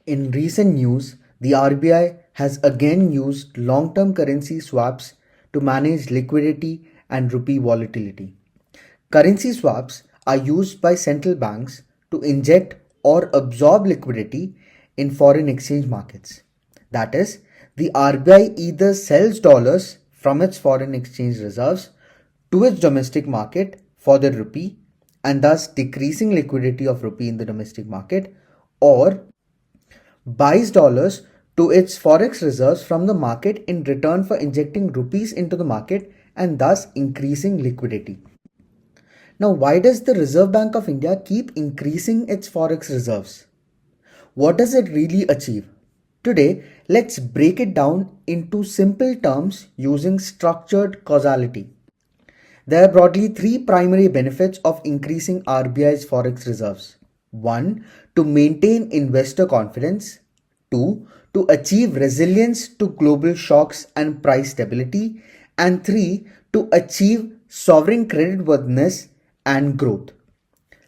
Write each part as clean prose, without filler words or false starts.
In recent news, the RBI has again used long-term currency swaps to manage liquidity and rupee volatility. Currency swaps are used by central banks to inject or absorb liquidity in foreign exchange markets. That is, the RBI either sells dollars from its foreign exchange reserves to its domestic market for the rupee and thus decreasing liquidity of rupee in the domestic market, or buys dollars to its forex reserves from the market in return for injecting rupees into the market and thus increasing liquidity. Now, why does the Reserve Bank of India keep increasing its forex reserves? What does it really achieve? Today, let's break it down into simple terms using structured causality. There are broadly three primary benefits of increasing RBI's forex reserves. 1. To maintain investor confidence. 2. To achieve resilience to global shocks and price stability. And 3. To achieve sovereign creditworthiness and growth.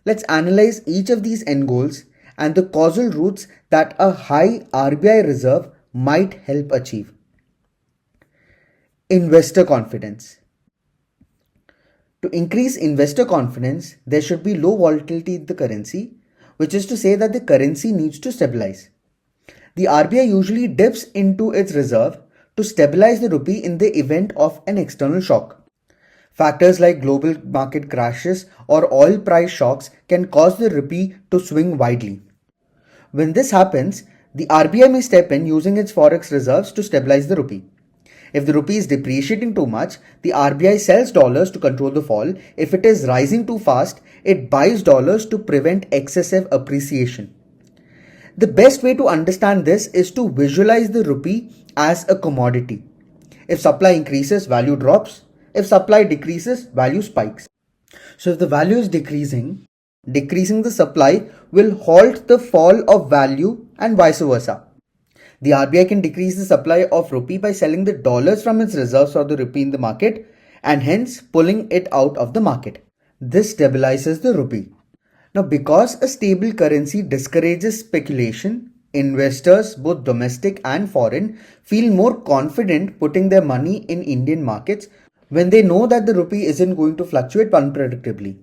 Let's analyze each of these end goals and the causal roots that a high RBI reserve might help achieve. Investor confidence. To increase investor confidence, there should be low volatility in the currency, which is to say that the currency needs to stabilize. The RBI usually dips into its reserve to stabilize the rupee in the event of an external shock. Factors like global market crashes or oil price shocks can cause the rupee to swing widely. When this happens, the RBI may step in using its forex reserves to stabilize the rupee. If the rupee is depreciating too much, the RBI sells dollars to control the fall. If it is rising too fast, it buys dollars to prevent excessive appreciation. The best way to understand this is to visualize the rupee as a commodity. If supply increases, value drops. If supply decreases, value spikes. So if the value is decreasing the supply will halt the fall of value and vice versa. The RBI can decrease the supply of rupee by selling the dollars from its reserves for the rupee in the market and hence pulling it out of the market. This stabilizes the rupee. Now, because a stable currency discourages speculation, investors, both domestic and foreign, feel more confident putting their money in Indian markets when they know that the rupee isn't going to fluctuate unpredictably.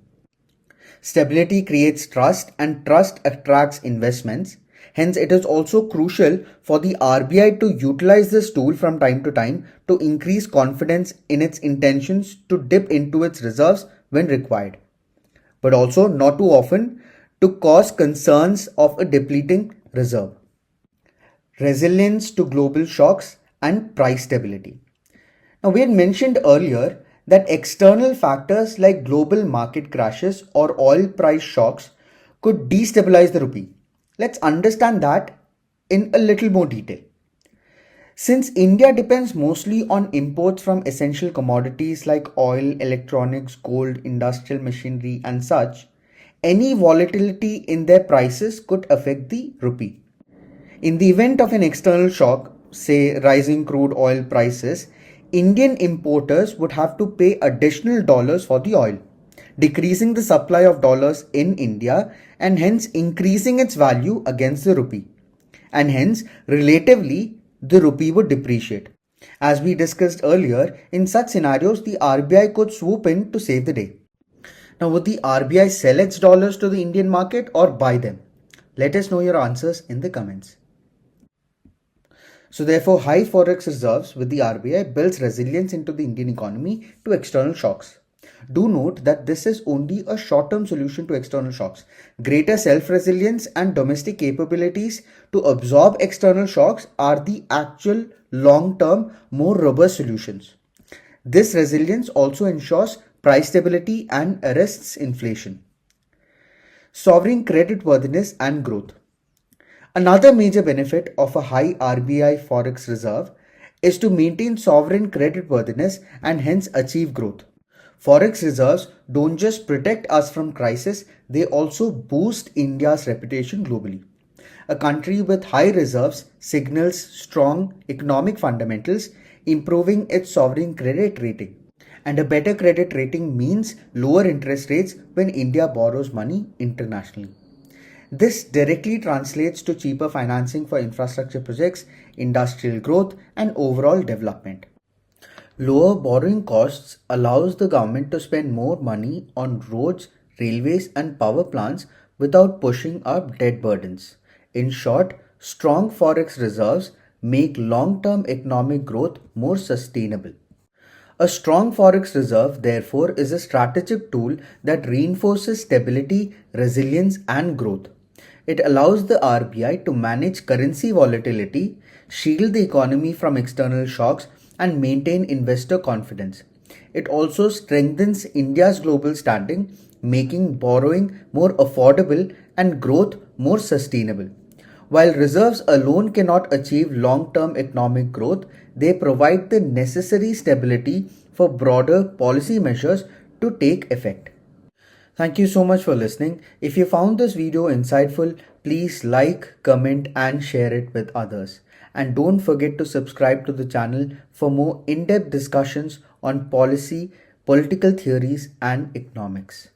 Stability creates trust and trust attracts investments. Hence, it is also crucial for the RBI to utilize this tool from time to time to increase confidence in its intentions to dip into its reserves when required, but also not too often to cause concerns of a depleting reserve. Resilience to global shocks and price stability. Now, we had mentioned earlier that external factors like global market crashes or oil price shocks could destabilize the rupee. Let's understand that in a little more detail. Since India depends mostly on imports from essential commodities like oil, electronics, gold, industrial machinery, and such, any volatility in their prices could affect the rupee. In the event of an external shock, say rising crude oil prices, Indian importers would have to pay additional dollars for the oil, decreasing the supply of dollars in India and hence increasing its value against the rupee. And hence, relatively, the rupee would depreciate. As we discussed earlier, in such scenarios, the RBI could swoop in to save the day. Now, would the RBI sell its dollars to the Indian market or buy them? Let us know your answers in the comments. So therefore, high forex reserves with the RBI builds resilience into the Indian economy to external shocks. Do note that this is only a short-term solution to external shocks. Greater self-resilience and domestic capabilities to absorb external shocks are the actual long-term, more robust solutions. This resilience also ensures price stability and arrests inflation. Sovereign creditworthiness and growth. Another major benefit of a high RBI forex reserve is to maintain sovereign creditworthiness and hence achieve growth. Forex reserves don't just protect us from crisis, they also boost India's reputation globally. A country with high reserves signals strong economic fundamentals, improving its sovereign credit rating. And a better credit rating means lower interest rates when India borrows money internationally. This directly translates to cheaper financing for infrastructure projects, industrial growth, and overall development. Lower borrowing costs allows the government to spend more money on roads, railways, and power plants without pushing up debt burdens. In short, strong forex reserves make long-term economic growth more sustainable. A strong forex reserve, therefore, is a strategic tool that reinforces stability, resilience, and growth. It allows the RBI to manage currency volatility, shield the economy from external shocks, and maintain investor confidence. It also strengthens India's global standing, making borrowing more affordable and growth more sustainable. While reserves alone cannot achieve long term economic growth, they provide the necessary stability for broader policy measures to take effect. Thank you so much for listening. If you found this video insightful, please like, comment, and share it with others. And don't forget to subscribe to the channel for more in depth discussions on policy, political theories, and economics.